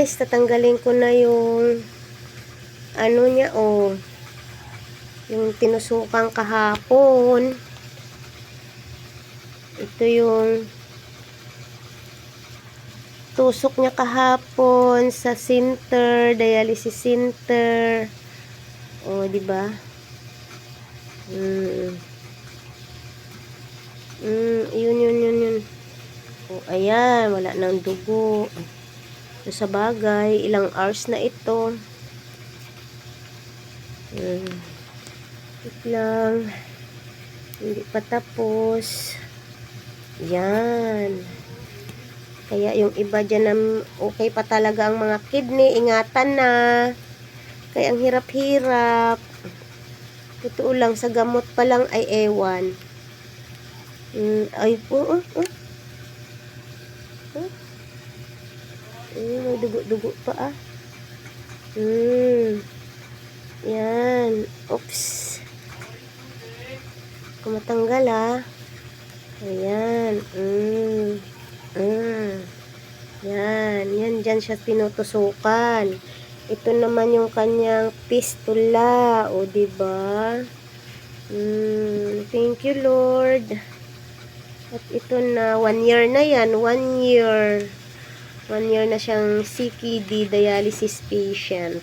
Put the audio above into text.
guys, tatanggalin ko na yung ano niya, oh. Yung tinusukan kahapon. Ito yung tusok niya kahapon sa center, dialysis center. Oh, di ba? Yun. Oh, ayan, wala nang dugo. So, sa bagay, ilang hours na ito. Wait lang. Hindi pa tapos. Yan. Kaya yung iba dyan okay pa talaga ang mga kidney. Ingatan na. Kaya ang hirap-hirap. Totoo lang, sa gamot pa lang ay ewan. Ay po, may dugo-dugo pa Yan. Oops. Kung matanggal Ayan. Yan dyan siya pinutusukan. Ito naman yung kanyang pistula. O, diba? Thank you, Lord. At ito na, 1 year na yan. 1 year. 1 year na siyang CKD dialysis patient.